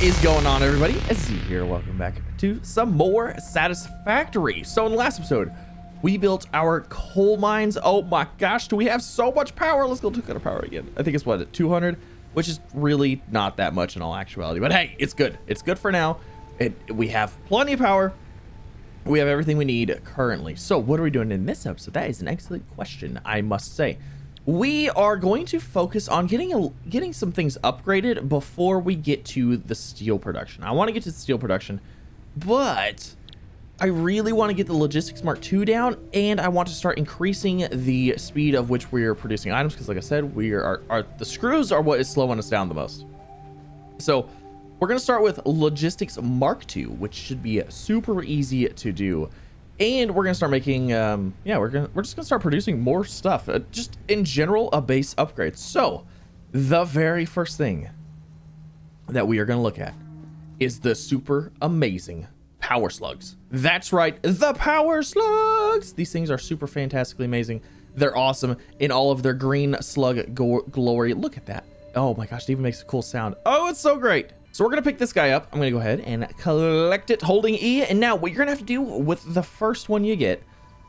is going on, everybody? Z here. Welcome back to some more Satisfactory. So in the last episode, we built our coal mines. Oh my gosh, do we have so much power? Let's go look at our power again. I think it's what, 200, which is really not that much in all actuality. But hey, it's good. It's good for now. We have plenty of power. We have everything we need currently. So what are we doing in this episode? That is an excellent question, I must say. We are going to focus on getting some things upgraded before we get to the steel production. I want to get to the steel production, but I really want to get the logistics mark II down, and I want to start increasing the speed of which we are producing items, because like I said, the screws are what is slowing us down the most. So we're going to start with logistics mark II, which should be super easy to do. And we're gonna start making we're just gonna start producing more stuff, just in general a base upgrade. So the very first thing that we are gonna look at is the super amazing power slugs. That's right, the power slugs. These things are super fantastically amazing. They're awesome in all of their green slug glory. Look at that. Oh my gosh, it even makes a cool sound. Oh, it's so great. So we're gonna pick this guy up. I'm gonna go ahead and collect it holding E. And now what you're gonna have to do with the first one you get,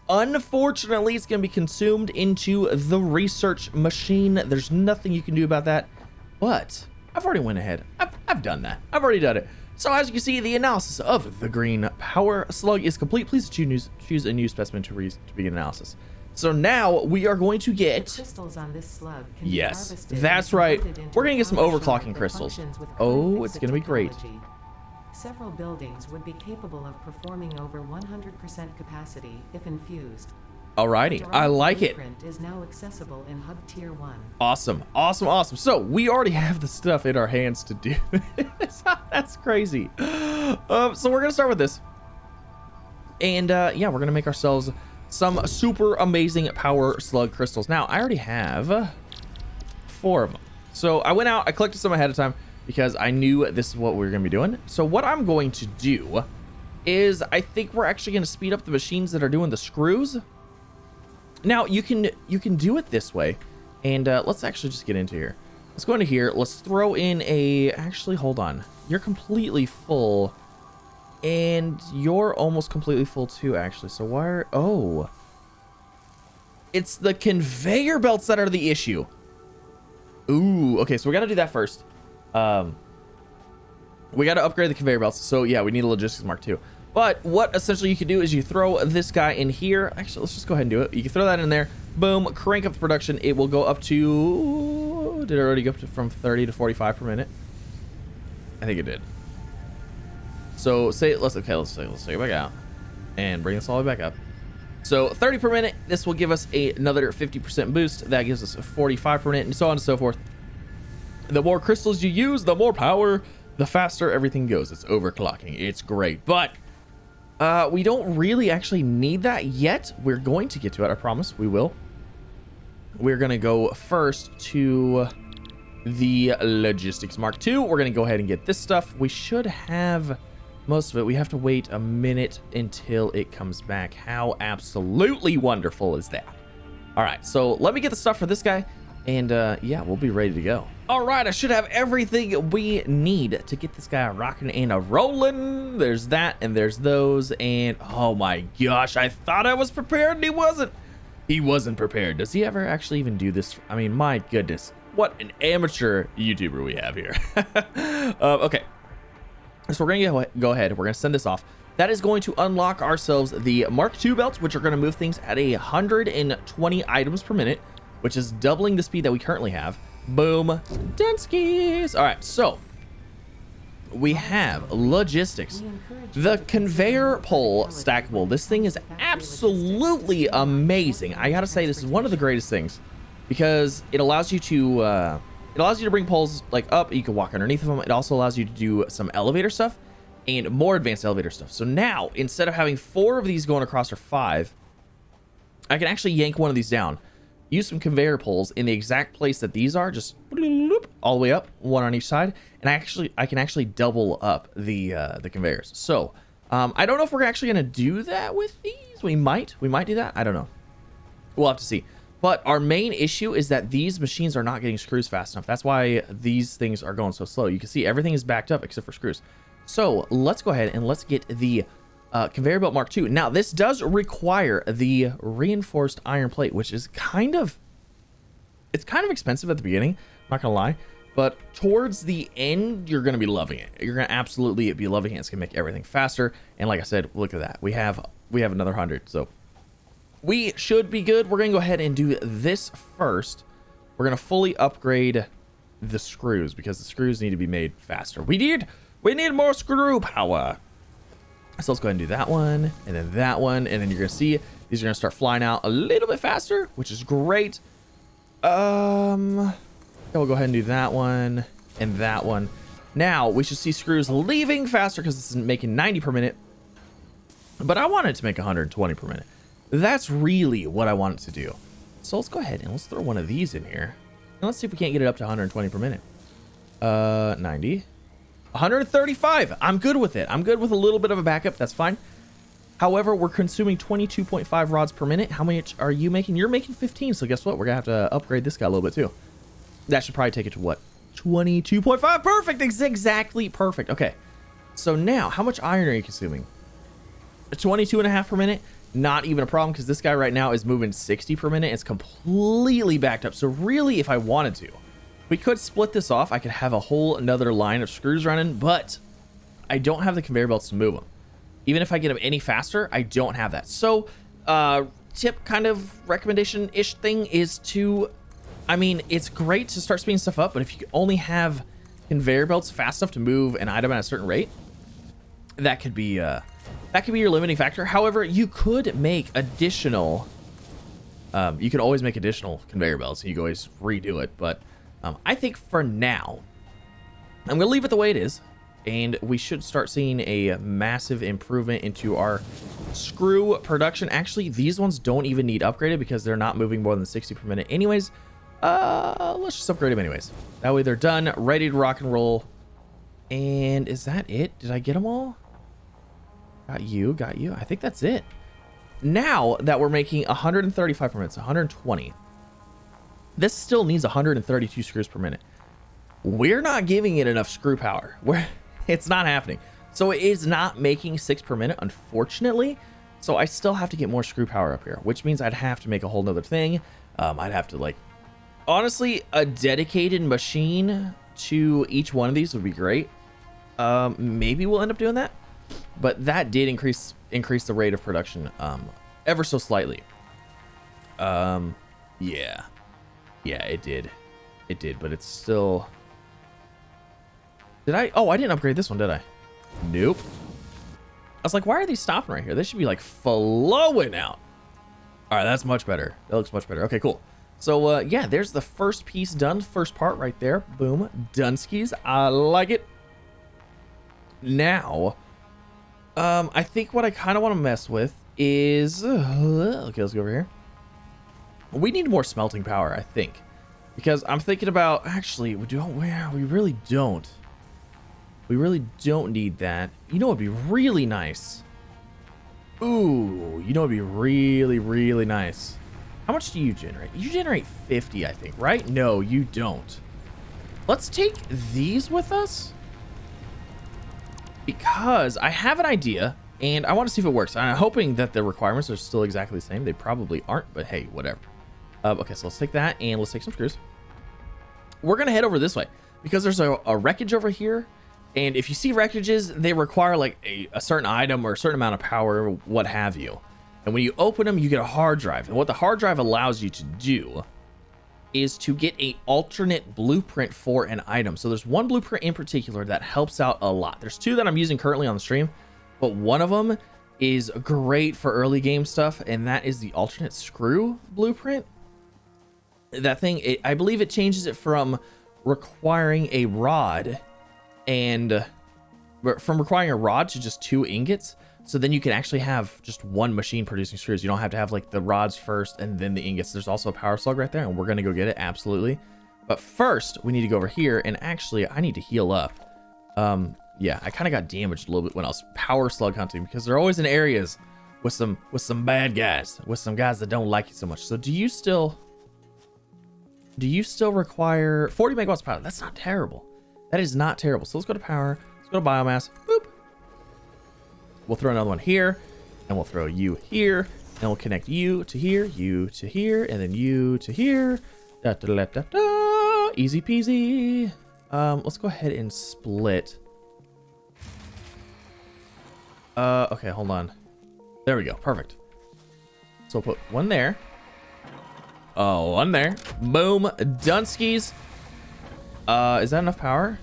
unfortunately, it's gonna be consumed into the research machine. There's nothing you can do about that, but I've already went ahead. I've done that. I've already done it. So as you can see, the analysis of the green power slug is complete. Please choose a new specimen to begin analysis. So now we are going to get crystals on this slug can yes, that's right. We're gonna get some overclocking crystals. Oh, it's gonna be great. Several buildings would be capable of performing over 100% capacity if infused. Alrighty, I like it. Is now accessible in Hub Tier 1. Awesome, awesome, awesome. So we already have the stuff in our hands to do this. That's crazy. So we're gonna start with this, and yeah, we're gonna make ourselves some super amazing power slug crystals. Now I already have 4 of them, so I went out, I collected some ahead of time because I knew this is what we were gonna be doing. So what I'm going to do is I think we're actually going to speed up the machines that are doing the screws. Now you can do it this way, and let's actually just get into here. Let's go into here. Let's throw in actually, hold on, you're completely full. And you're almost completely full too, actually. So why are... Oh. It's the conveyor belts that are the issue. Ooh, okay, so we got to do that first. We got to upgrade the conveyor belts. So yeah, we need a logistics mark II. But what essentially you can do is you throw this guy in here. Actually, let's just go ahead and do it. You can throw that in there. Boom, crank up the production. It will go up to... Did it already go up to from 30 to 45 per minute? I think it did. So let's take it back out and bring this all the way back up. So 30 per minute, this will give us another 50% boost. That gives us a 45 per minute, and so on and so forth. The more crystals you use, the more power, the faster everything goes. It's overclocking. It's great, but we don't really actually need that yet. We're going to get to it. I promise we will. We're going to go first to the logistics mark II. We're going to go ahead and get this stuff. We should have most of it. We have to wait a minute until it comes back. How absolutely wonderful is that? All right, so let me get the stuff for this guy, and yeah, we'll be ready to go. All right, I should have everything we need to get this guy rocking and a rolling. There's that, and there's those, and oh my gosh, I thought I was prepared, and he wasn't. He wasn't prepared. Does he ever actually even do this? I mean, my goodness, what an amateur YouTuber we have here. Okay. So we're going to go ahead. We're going to send this off. That is going to unlock ourselves the Mark II belts, which are going to move things at 120 items per minute, which is doubling the speed that we currently have. Boom. Denskis. All right. So we have logistics. The conveyor pole stackable. This thing is absolutely amazing. I got to say, this is one of the greatest things because it allows you to... It allows you to bring poles like up. You can walk underneath of them. It also allows you to do some elevator stuff and more advanced elevator stuff. So now, instead of having 4 of these going across or 5, I can actually yank one of these down, use some conveyor poles in the exact place that these are, just all the way up, one on each side, and I can actually double up the conveyors. So I don't know if we're actually going to do that with these. We might do that. I don't know. We'll have to see. But our main issue is that these machines are not getting screws fast enough. That's why these things are going so slow. You can see everything is backed up except for screws. So let's go ahead and let's get the conveyor belt Mark II. Now this does require the reinforced iron plate, which is it's kind of expensive at the beginning, I'm not gonna lie, but towards the end you're gonna be loving it. You're gonna absolutely be loving it. It's gonna make everything faster. And like I said, look at that, we have another 100, so we should be good. We're gonna go ahead and do this first. We're gonna fully upgrade the screws because the screws need to be made faster. We need more screw power. So let's go ahead and do that one, and then that one, and then you're gonna see these are gonna start flying out a little bit faster, which is great. Then we'll go ahead and do that one and that one. Now we should see screws leaving faster because this is making 90 per minute, but I want it to make 120 per minute. That's really what I want it to do. So let's go ahead and let's throw one of these in here, and let's see if we can't get it up to 120 per minute. 90. 135. I'm good with it. I'm good with a little bit of a backup. That's fine. However, we're consuming 22.5 rods per minute. How much are you making? You're making 15. So guess what? We're gonna have to upgrade this guy a little bit too. That should probably take it to what? 22.5. Perfect. Exactly perfect. Okay. So now, how much iron are you consuming? 22.5 per minute. Not even a problem because this guy right now is moving 60 per minute. It's completely backed up. So really, if I wanted to, we could split this off. I could have a whole another line of screws running, but I don't have the conveyor belts to move them. Even if I get them any faster, I don't have that. So tip kind of recommendation-ish thing is to, I mean, it's great to start speeding stuff up, but if you only have conveyor belts fast enough to move an item at a certain rate, that could be your limiting factor. However, you could make additional, you could always make additional conveyor belts. You can always redo it, but I think for now, I'm gonna leave it the way it is, and we should start seeing a massive improvement into our screw production. Actually, these ones don't even need upgraded because they're not moving more than 60 per minute anyways. Let's just upgrade them anyways. That way they're done, ready to rock and roll. And is that it? Did I get them all? Got you. I think that's it. Now that we're making 135 per minute, so 120. This still needs 132 screws per minute. We're not giving it enough screw power. It's not happening. So it is not making 6 per minute, unfortunately. So I still have to get more screw power up here, which means I'd have to make a whole nother thing. I'd have to, like, honestly, a dedicated machine to each one of these would be great. Maybe we'll end up doing that, but that did increase the rate of production ever so slightly. Yeah, it did, but it's still. Did I? Oh, I didn't upgrade this one, did I? Nope. I was like, why are these stopping right here? They should be like flowing out. All right, that's much better. That looks much better. Okay, cool. So yeah, there's the first piece done, first part right there. Boom, Dunskies. I like it. Now, I think what I kind of want to mess with is okay. Let's go over here. We need more smelting power, I think, because I'm thinking about actually we really don't. We really don't need that. You know, it'd be really nice. Ooh, you know, it'd be really, really nice. How much do you generate? You generate 50, I think, right? No, you don't. Let's take these with us because I have an idea and I want to see if it works. I'm hoping that the requirements are still exactly the same. They probably aren't, but hey, whatever. Okay, so let's take that and let's take some screws. We're gonna head over this way because there's a wreckage over here, and if you see wreckages, they require like a certain item or a certain amount of power, what have you. And when you open them, you get a hard drive, and what the hard drive allows you to do is to get a alternate blueprint for an item. So there's one blueprint in particular that helps out a lot. There's two that I'm using currently on the stream, but one of them is great for early game stuff, and that is the alternate screw blueprint. That thing, I believe it changes it from requiring a rod to just 2 ingots. So then you can actually have just one machine producing screws. You don't have to have like the rods first and then the ingots. There's also a power slug right there, and we're going to go get it. Absolutely. But first we need to go over here, and actually I need to heal up. Yeah, I kind of got damaged a little bit when I was power slug hunting because they're always in areas with some bad guys, with some guys that don't like you so much. So do you still Do you still require 40 megawatts of power? That's not terrible. That is not terrible. So let's go to power. Let's go to biomass. Boop. We'll throw another one here, and we'll throw you here, and we'll connect you to here, and then you to here. Da, da, da, da, da. Easy peasy. Let's go ahead and split. Okay, hold on. There we go. Perfect. So we'll put one there. Oh, one there. Boom. Dunskies. Is that enough power?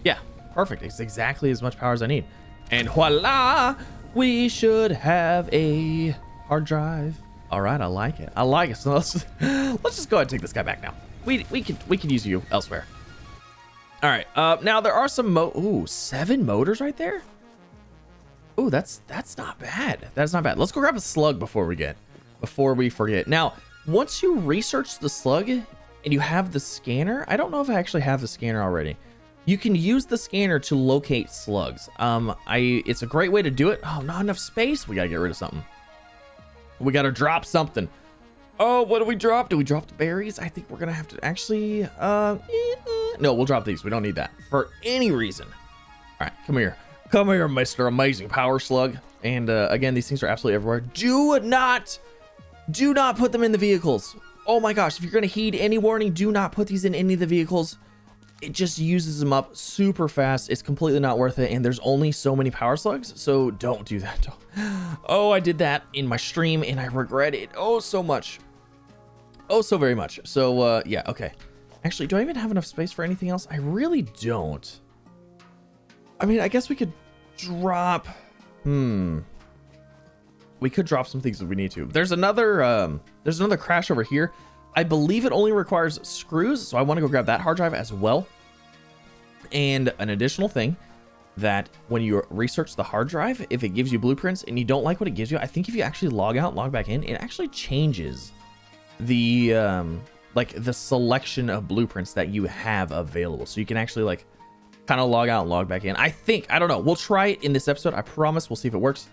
Yeah, perfect. It's exactly as much power as I need. And voila, we should have a hard drive. All right, I like it. I like it. So let's just go ahead and take this guy back now. We can use you elsewhere. All right. Now there are some 7 motors right there. Ooh, that's not bad. That's not bad. Let's go grab a slug before we forget. Now, once you research the slug and you have the scanner, I don't know if I actually have the scanner already. You can use the scanner to locate slugs. It's a great way to do it. Oh, not enough space. We gotta get rid of something. We gotta drop something. Oh, what do we drop? Do we drop the berries? I think we're gonna have to actually, no, we'll drop these. We don't need that for any reason. All right, come here. Come here, Mr. Amazing Power Slug. And again, these things are absolutely everywhere. Do not put them in the vehicles. Oh my gosh, if you're gonna heed any warning, do not put these in any of the vehicles. It just uses them up super fast. It's completely not worth it. And there's only so many power slugs, so don't do that. Oh, I did that in my stream and I regret it. Oh, so much. Oh, so very much. So yeah, okay. Actually, do I even have enough space for anything else? I really don't. I mean, I guess we could drop, we could drop some things if we need to. There's another crash over here. I believe it only requires screws, so I want to go grab that hard drive as well. And an additional thing, that when you research the hard drive, if it gives you blueprints and you don't like what it gives you, I think if you actually log out, log back in, it actually changes the like the selection of blueprints that you have available. So you can actually like kind of log out and log back in. I don't know. We'll try it in this episode. I promise. We'll see if it works.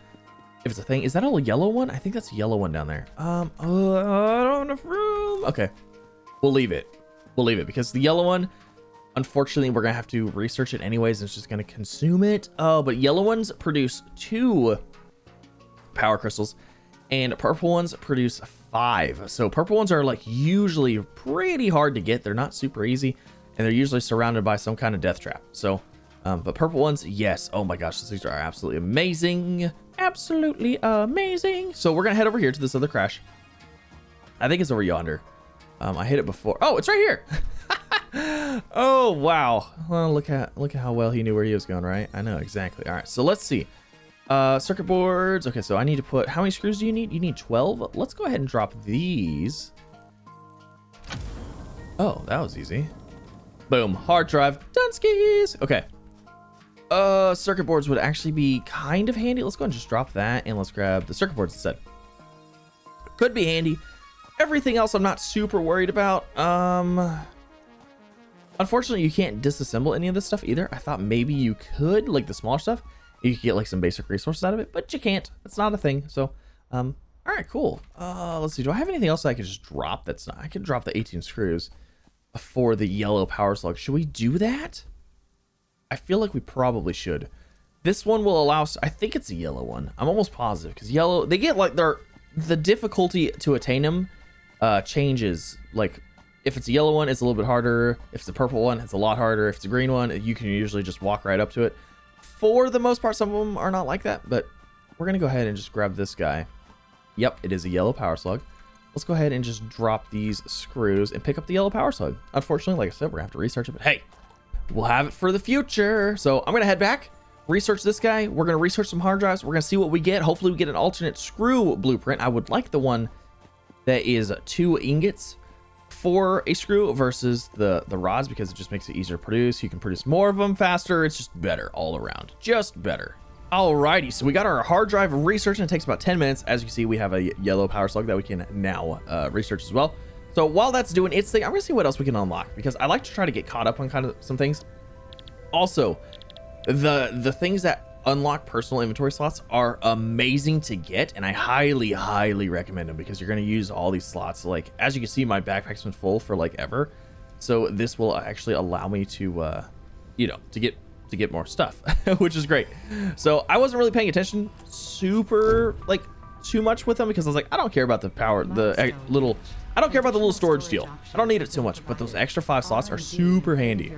If it's a thing. Is that a yellow one? I think that's a yellow one down there. I don't have enough room. Okay. We'll leave it. We'll leave it because the yellow one, unfortunately, we're going to have to research it anyways. And it's just going to consume it. Oh, but yellow ones produce 2 power crystals and purple ones produce 5. So purple ones are like usually pretty hard to get. They're not super easy. And they're usually surrounded by some kind of death trap. So, but purple ones, yes. Oh my gosh, these are absolutely amazing. Absolutely amazing. So we're gonna head over here to this other crash. I think it's over yonder. I hit it before. Oh, it's right here. Oh wow. Well, look at how well he knew where he was going, right? I know exactly. All right, so let's see. Circuit boards. Okay, so I need to put. How many screws do you need? You need 12. Let's go ahead and drop these. Oh, that was easy. Boom, hard drive, Dunskies. Okay. Circuit boards would actually be kind of handy. Let's go and just drop that and let's grab the circuit boards instead. Could be handy. Everything else I'm not super worried about. Unfortunately, you can't disassemble any of this stuff either. I thought maybe you could, like the smaller stuff. You could get like some basic resources out of it, but you can't. It's not a thing. So, all right, cool. Let's see. Do I have anything else that I could just drop? That's not. I could drop the 18 screws for the yellow power slug. Should we do that? I feel like we probably should. This one will allow us, I think it's a yellow one. I'm almost positive because yellow, they get like the difficulty to attain them changes. Like if it's a yellow one, it's a little bit harder. If it's a purple one, it's a lot harder. If it's a green one, you can usually just walk right up to it. For the most part, some of them are not like that, but we're gonna go ahead and just grab this guy. Yep, it is a yellow power slug. Let's go ahead and just drop these screws and pick up the yellow power slug. Unfortunately, like I said, we're gonna have to research it, but hey, we'll have it for the future. So I'm gonna head back, research this guy. We're gonna research some hard drives. We're gonna see what we get. Hopefully we get an alternate screw blueprint. I would like the one that is 2 ingots for a screw versus the rods because it just makes it easier to produce. You can produce more of them faster. It's just better all around, just better. Alrighty, so we got our hard drive research and it takes about 10 minutes. As you see, we have a yellow power slug that we can now research as well. So while that's doing its thing, I'm gonna see what else we can unlock because I like to try to get caught up on kind of some things. Also, the things that unlock personal inventory slots are amazing to get, and I highly recommend them because you're going to use all these slots. Like, as you can see, my backpack's been full for like ever, so this will actually allow me to you know, to get more stuff, which is great. So I wasn't really paying attention super like too much with them because I was like, I don't care about the power, I don't care about the little storage deal. I don't need it too much, but those extra 5 slots are super handy.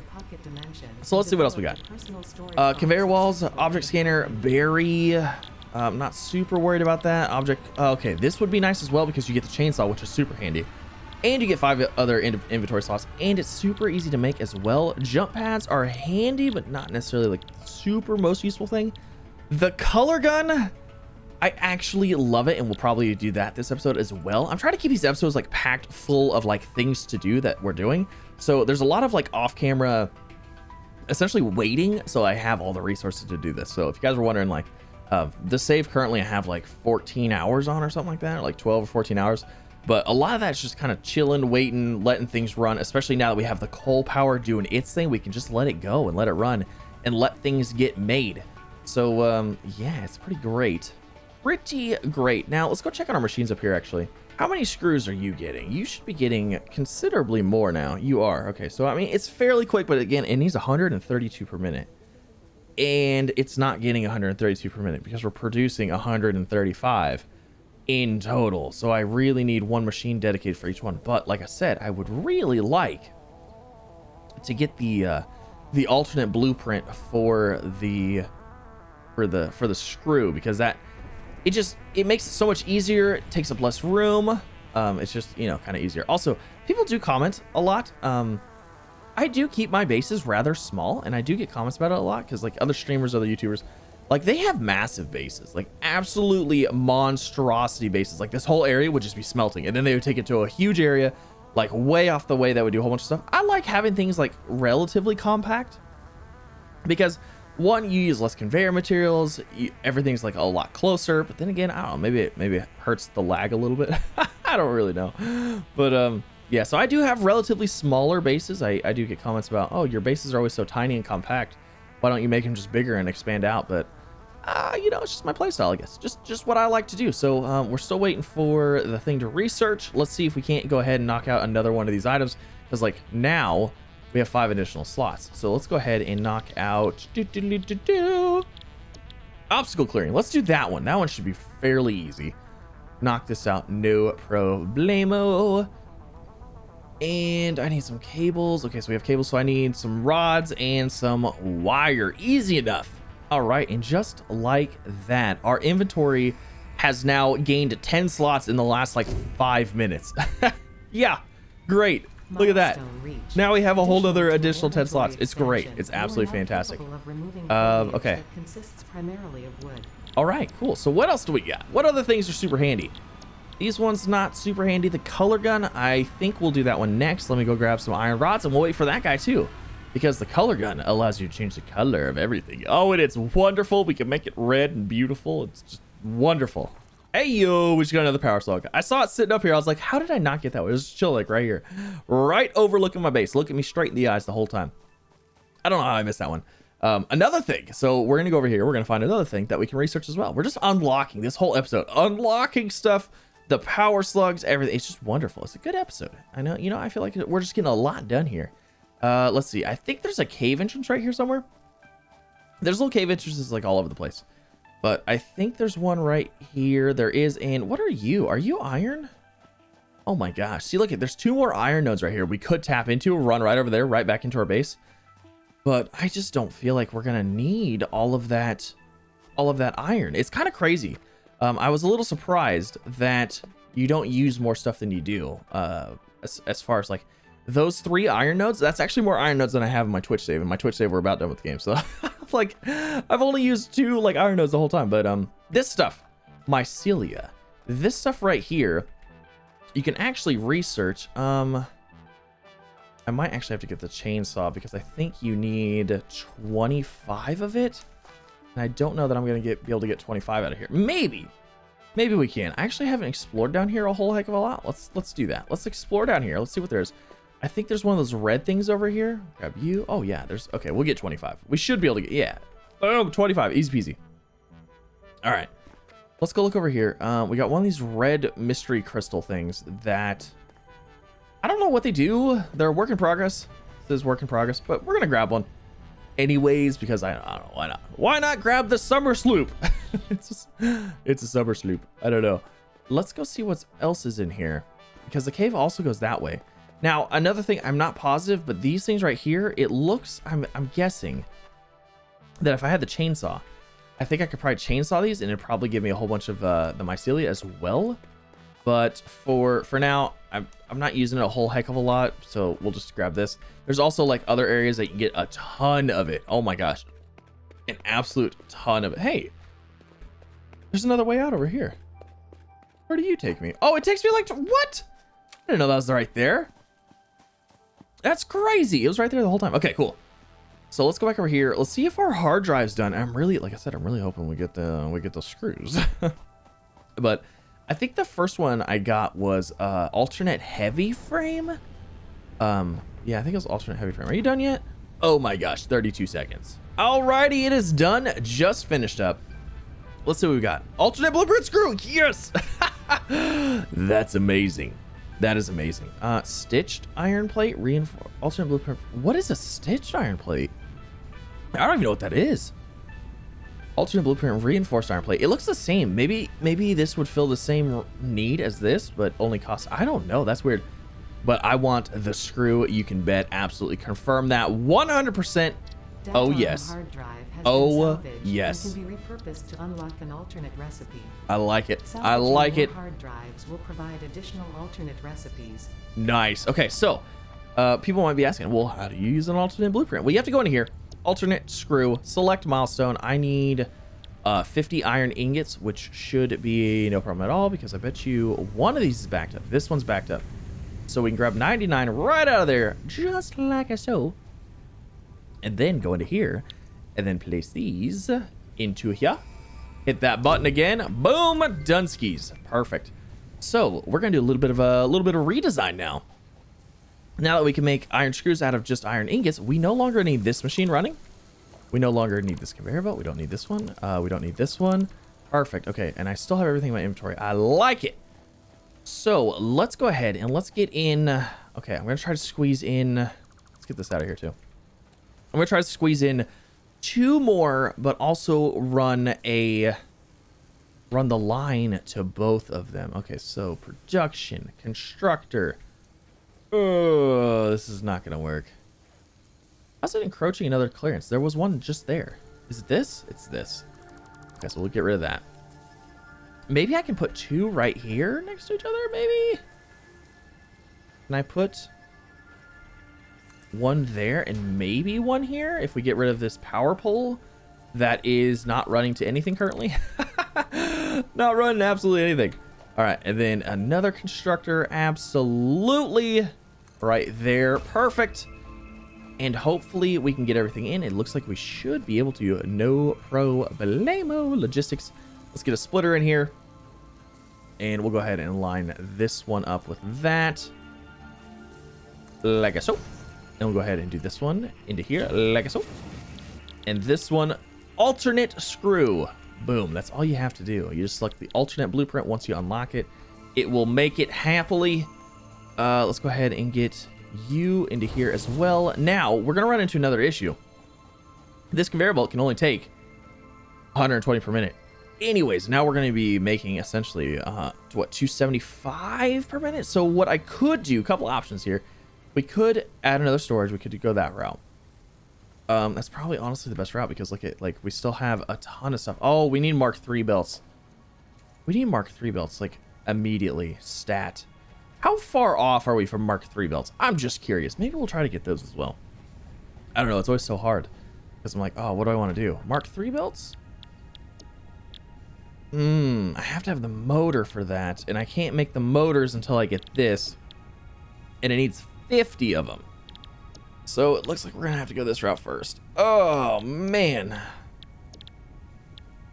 So let's see what else we got. Conveyor walls, object scanner, berry. I'm not super worried about that. Object, okay, this would be nice as well because you get the chainsaw, which is super handy. And you get 5 other inventory slots, and it's super easy to make as well. Jump pads are handy, but not necessarily like super most useful thing. The color gun, I actually love it, and we'll probably do that this episode as well. I'm trying to keep these episodes like packed full of like things to do that we're doing. So there's a lot of like off camera, essentially waiting. So I have all the resources to do this. So if you guys were wondering, like the save currently I have like 14 hours on or something like that, or like 12 or 14 hours. But a lot of that's just kind of chilling, waiting, letting things run, especially now that we have the coal power doing its thing. We can just let it go and let it run and let things get made. So yeah, it's pretty great. Pretty great. Now let's go check on our machines up here actually. How many screws are you getting? You should be getting considerably more now. You are. Okay, so I mean, it's fairly quick, but again, it needs 132 per minute. And it's not getting 132 per minute because we're producing 135 in total. So I really need one machine dedicated for each one. But like I said, I would really like to get the alternate blueprint for the screw, because that it makes it so much easier. It takes up less room. It's just, you know, kind of easier. Also, people do comment a lot. I do keep my bases rather small, and I do get comments about it a lot because like other streamers, other YouTubers, like they have massive bases, like absolutely monstrosity bases. Like this whole area would just be smelting, and then they would take it to a huge area, like way off the way, that would do a whole bunch of stuff. I like having things like relatively compact because one, you use less conveyor materials, everything's like a lot closer. But then again, I don't know, maybe it hurts the lag a little bit. I don't really know, but yeah, so I do have relatively smaller bases. I do get comments about, oh, your bases are always so tiny and compact, why don't you make them just bigger and expand out? But you know, it's just my playstyle, I guess, just what I like to do. So we're still waiting for the thing to research. Let's see if we can't go ahead and knock out another one of these items, because like now we have 5 additional slots. So let's go ahead and knock out obstacle clearing. Let's do that one. That one should be fairly easy. Knock this out, no problemo. And I need some cables. Okay, so we have cables, so I need some rods and some wire. Easy enough. All right, and just like that, our inventory has now gained 10 slots in the last like 5 minutes. Yeah, great. Look at that. Now we have a whole other additional 10 slots. It's great. It's absolutely fantastic. Okay. Consists primarily of wood. All right, cool. So what else do we got? What other things are super handy? These ones not super handy. The color gun, I think we'll do that one next. Let me go grab some iron rods, and we'll wait for that guy too, because the color gun allows you to change the color of everything. Oh, and it's wonderful. We can make it red and beautiful. It's just wonderful. Hey, yo, we just got another power slug. I saw it sitting up here. I was like, how did I not get that one? It was chill, like right here, right overlooking my base. Look at me straight in the eyes the whole time. I don't know how I missed that one. Another thing. So we're going to go over here. We're going to find another thing that we can research as well. We're just unlocking this whole episode, unlocking stuff, the power slugs, everything. It's just wonderful. It's a good episode. I know, you know, I feel like we're just getting a lot done here. Let's see. I think there's a cave entrance right here somewhere. There's little cave entrances like all over the place. But I think there's one right here. There is. And what are you? Are you iron? Oh my gosh. See, look, there's 2 more iron nodes right here we could tap into, run right over there, right back into our base. But I just don't feel like we're going to need all of that iron. It's kind of crazy. I was a little surprised that you don't use more stuff than you do. As far as like those 3 iron nodes, that's actually more iron nodes than I have in my Twitch save. And my Twitch save, we're about done with the game. So like I've only used 2 like iron nodes the whole time. But this stuff, mycelia, this stuff right here, you can actually research. I might actually have to get the chainsaw because I think you need 25 of it. And I don't know that I'm going to be able to get 25 out of here. Maybe we can. I actually haven't explored down here a whole heck of a lot. Let's do that. Let's explore down here. Let's see what there is. I think there's one of those red things over here. Grab you. Oh yeah, okay, we'll get 25. We should be able to get, yeah. Boom, 25, easy peasy. All right, let's go look over here. We got one of these red mystery crystal things that I don't know what they do. They're a work in progress. This is work in progress, but we're gonna grab one anyways because I don't know, why not? Why not grab the summer sloop? It's a summer sloop. I don't know. Let's go see what else is in here because the cave also goes that way. Now, another thing, I'm not positive, but these things right here, it looks, I'm guessing that if I had the chainsaw, I think I could probably chainsaw these and it'd probably give me a whole bunch of the mycelia as well. But for now, I'm not using it a whole heck of a lot, so we'll just grab this. There's also like other areas that you get a ton of it. Oh my gosh, an absolute ton of it. Hey, there's another way out over here. Where do you take me? Oh, it takes me like what? I didn't know that was right there. That's crazy. It was right there the whole time. Okay, cool. So let's go back over here. Let's see if our hard drive's done. I'm really, like I said, I'm really hoping we get the screws. But I think the first one I got was alternate heavy frame. Yeah, I think it was alternate heavy frame. Are you done yet? Oh my gosh, 32 seconds. Alrighty, it is done. Just finished up. Let's see what we got. Alternate blueprint screw. Yes. That's amazing. That is amazing. Stitched iron plate, reinforced alternate blueprint. What is a stitched iron plate? I don't even know what that is. Alternate blueprint, reinforced iron plate. It looks the same. Maybe this would fill the same need as this, but only costs. I don't know. That's weird. But I want the screw. You can bet. Absolutely confirm that 100%. Oh yes. Hard drive has Oh been yes. and can be repurposed to unlock an alternate recipe. I like it. I Salvaging like more it. Hard drives will provide additional alternate recipes. Nice. Okay, so people might be asking, well, how do you use an alternate blueprint? Well, you have to go into here, alternate screw, select milestone. I need 50 iron ingots, which should be no problem at all because I bet you one of these is backed up. This one's backed up. So we can grab 99 right out of there, just like so. And then go into here and then place these into here. Hit that button again. Boom, Dunskies. Perfect. So we're gonna do a little bit of redesign now. Now that we can make iron screws out of just iron ingots, we no longer need this machine running. We no longer need this conveyor belt. We don't need this one. We don't need this one. Perfect. Okay, and I still have everything in my inventory. I like it. So let's go ahead and let's get in. Okay, I'm gonna try to squeeze in. Let's get this out of here too. I'm gonna try to squeeze in 2 more, but also run the line to both of them. Okay, so production, constructor. Oh, this is not gonna work. How's it encroaching another clearance? There was one just there. Is it this? It's this. Okay, so we'll get rid of that. Maybe I can put 2 right here next to each other, maybe? Can I put 1 there and maybe 1 here if we get rid of this power pole that is not running to anything currently? Not running absolutely anything. All right, and then another constructor, absolutely right there. Perfect. And hopefully we can get everything in. It looks like we should be able to. No problemo. Logistics. Let's get a splitter in here. And we'll go ahead and line this one up with that. Like so. And we'll go ahead and do this one into here, like so. And this one, alternate screw. Boom, that's all you have to do. You just select the alternate blueprint. Once you unlock it, it will make it happily. Let's go ahead and get you into here as well. Now, we're gonna run into another issue. This conveyor belt can only take 120 per minute. Anyways, now we're gonna be making essentially, what, 275 per minute? So what I could do, a couple options here. We could add another storage. We could go that route. That's probably honestly the best route because look at, like, we still have a ton of stuff. Oh, we need Mark III belts. We need Mark III belts, like, immediately. Stat. How far off are we from Mark III belts? I'm just curious. Maybe we'll try to get those as well. I don't know. It's always so hard because I'm like, oh, what do I want to do? Mark III belts? I have to have the motor for that, and I can't make the motors until I get this, and it needs 50 of them. So it looks like we're gonna have to go this route first. Oh man,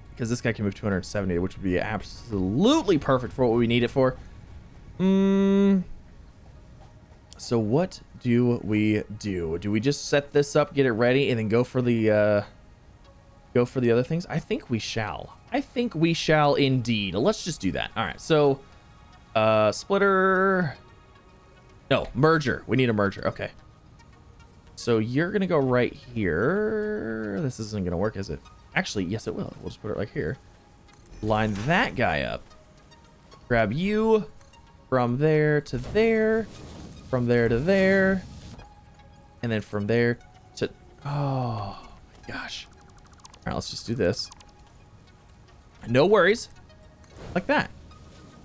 because this guy can move 270, which would be absolutely perfect for what we need it for. So what do we do? Do we just set this up, get it ready, and then go for the other things? I think we shall. I think we shall indeed. Let's just do that. All right, so splitter. No, merger. We need a merger. Okay. So you're going to go right here. This isn't going to work, is it? Actually, yes, it will. We'll just put it right here. Line that guy up. Grab you from there to there, from there to there, and then from there to... Oh, my gosh. All right, let's just do this. No worries. Like that.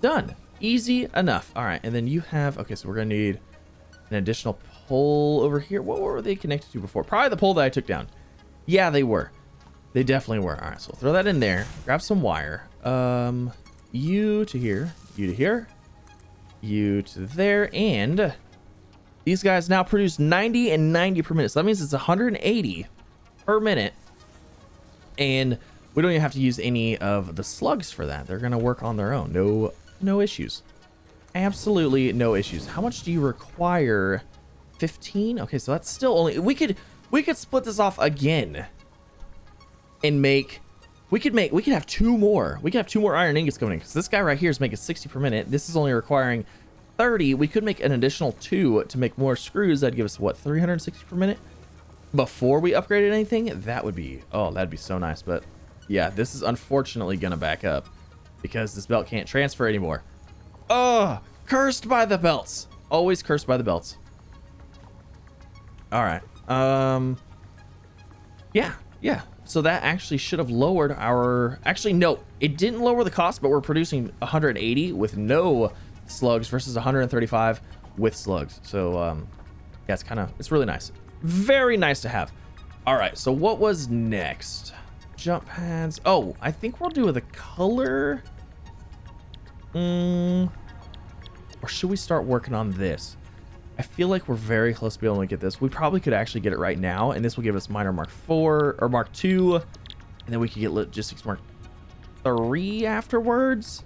Done. Easy enough. All right, and then you have... Okay, so we're going to need an additional pole over here. What were they connected to before? Probably the pole that I took down. Yeah, they were. They definitely were. All right, so throw that in there. Grab some wire. You to here. You to here. You to there. And these guys now produce 90 and 90 per minute. So that means it's 180 per minute. And we don't even have to use any of the slugs for that. They're going to work on their own. No issues. Absolutely no issues. How much do you require? 15? Okay, so that's still only... We could split this off again and make... We could have two more. We could have two more iron ingots going in, because this guy right here is making 60 per minute. This is only requiring 30. We could make an additional 2 to make more screws. That'd give us, what, 360 per minute? Before we upgraded anything? That would be... Oh, that'd be so nice. But, yeah, this is unfortunately going to back up because this belt can't transfer anymore. Oh, cursed by the belts. Always cursed by the belts. All right. Yeah. So that actually should have lowered our... Actually, no, it didn't lower the cost, but we're producing 180 with no slugs versus 135 with slugs. So, yeah, it's really nice. Very nice to have. All right, so what was next? Jump pads. Oh, I think we'll do the color. Or should we start working on this? I feel like we're very close to being able to get this. We probably could actually get it right now, and this will give us minor Mark 4 or Mark 2, and then we could get logistics Mark 3 afterwards.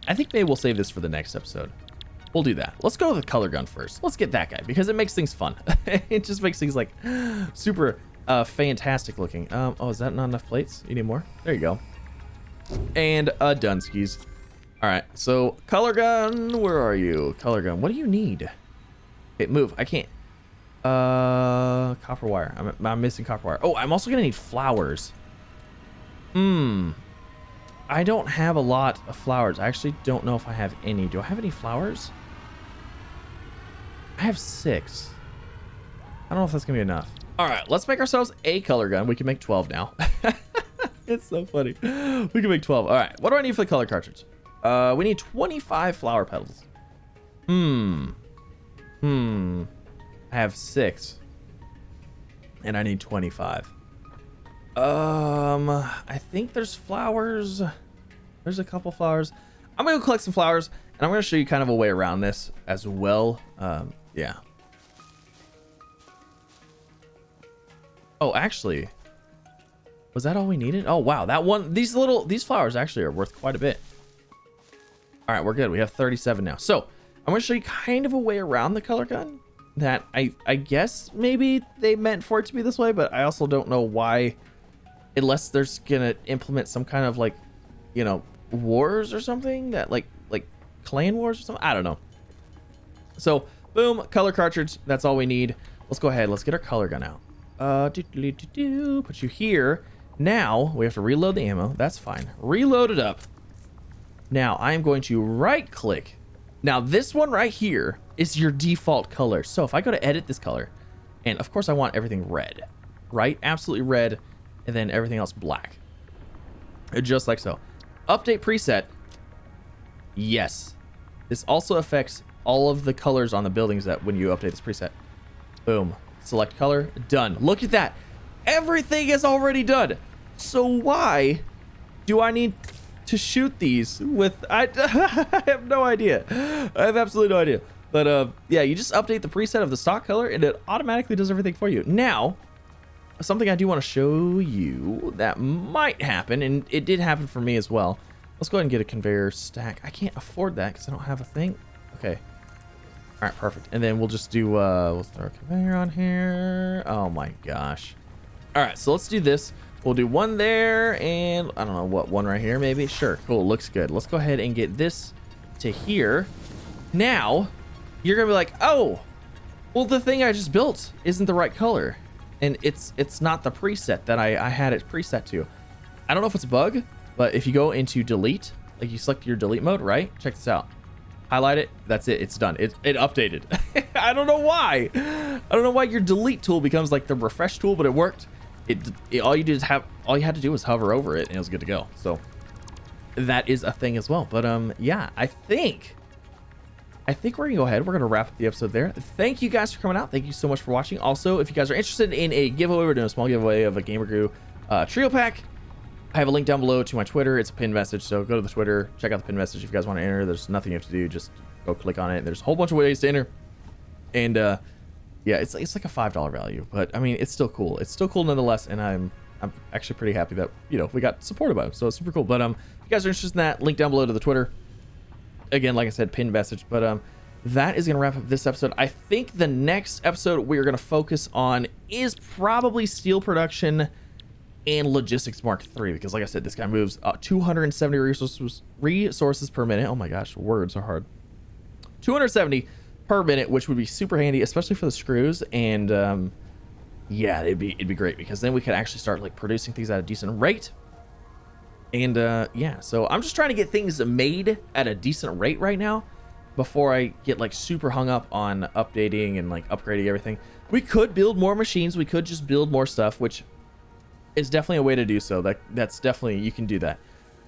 I think maybe we'll save this for the next episode. We'll do that. Let's go with the color gun first. Let's get that guy because it makes things fun. It just makes things like super fantastic looking. Oh, is that not enough plates? You need more? There you go. And done skis. All right, so color gun, where are you? Color gun, what do you need? Okay, move. I can't. Copper wire. I'm missing copper wire. Oh, I'm also gonna need flowers. I don't have a lot of flowers. I actually don't know if I have any. Do I have any flowers? I have 6. I don't know if that's gonna be enough. All right, let's make ourselves a color gun. We can make 12 now. It's so funny. We can make 12. All right, what do I need for the color cartridge? We need 25 flower petals. I have 6. And I need 25. I think there's flowers. There's a couple flowers. I'm gonna go collect some flowers, and I'm gonna show you kind of a way around this as well. Yeah. Oh, actually, was that all we needed? Oh, wow. These flowers actually are worth quite a bit. All right, we're good. We have 37 now. So I'm going to show you kind of a way around the color gun that I guess maybe they meant for it to be this way, but I also don't know why, unless there's going to implement some kind of like, you know, wars or something that like clan wars or something. I don't know. So boom, color cartridge. That's all we need. Let's go ahead. Let's get our color gun out. Put you here. Now we have to reload the ammo. That's fine. Reload it up. Now I'm going to right click. Now this one right here is your default color. So if I go to edit this color, and of course I want everything red, right? Absolutely red, and then everything else black. Just like so. Update preset. Yes. This also affects all of the colors on the buildings that when you update this preset. Boom. Select color. Done. Look at that. Everything is already done. So why do I need to shoot these with... I have no idea. I have absolutely no idea. But yeah, you just update the preset of the stock color and it automatically does everything for you. Now, something I do want to show you that might happen, and it did happen for me as well. Let's go ahead and get a conveyor stack. I can't afford that because I don't have a thing. Okay. All right, perfect. And then we'll just do, we'll throw a conveyor on here. Oh my gosh. All right, so let's do this. We'll do one there, and I don't know what, one right here maybe. Sure, cool, looks good. Let's go ahead and get this to here. Now you're gonna be like, oh, well, the thing I just built isn't the right color, and it's not the preset that I had it preset to. I don't know if it's a bug, but if you go into delete, like you select your delete mode, right? Check this out. Highlight it. That's it. It's done. It updated. I don't know why. I don't know why your delete tool becomes like the refresh tool, but it worked. All you had to do was hover over it and it was good to go. So that is a thing as well. But yeah, I think we're gonna go ahead. We're gonna wrap up the episode there. Thank you guys for coming out. Thank you so much for watching. Also, if you guys are interested in a giveaway, we're doing a small giveaway of a Gamer Grew trio pack. I have a link down below to my Twitter. It's a pinned message, so go to the Twitter, check out the pinned message if you guys want to enter. There's nothing you have to do, just go click on it. There's a whole bunch of ways to enter, and yeah, it's like a $5 value, but I mean, it's still cool. It's still cool nonetheless, and I'm actually pretty happy that, you know, we got supported by them, so it's super cool. But if you guys are interested in that, link down below to the Twitter. Again, like I said, pinned message. But that is gonna wrap up this episode. I think the next episode we're gonna focus on is probably steel production and logistics Mark III, because like I said, this guy moves 270 resources per minute. Oh my gosh, words are hard. 270 per minute, which would be super handy, especially for the screws. And yeah, it'd be great, because then we could actually start like producing things at a decent rate. And yeah, so I'm just trying to get things made at a decent rate right now before I get like super hung up on updating and like upgrading everything. We could build more machines, we could just build more stuff, which is definitely a way to do so. That's definitely, you can do that.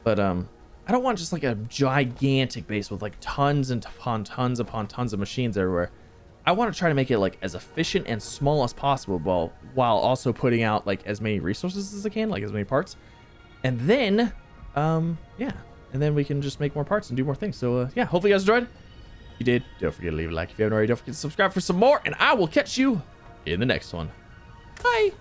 But I don't want just like a gigantic base with like tons upon tons of machines everywhere. I want to try to make it like as efficient and small as possible, while also putting out like as many resources as I can, like as many parts. And then yeah, and then we can just make more parts and do more things. So yeah, hopefully you guys enjoyed. If you did, don't forget to leave a like. If you haven't already, don't forget to subscribe for some more, and I will catch you in the next one. Bye.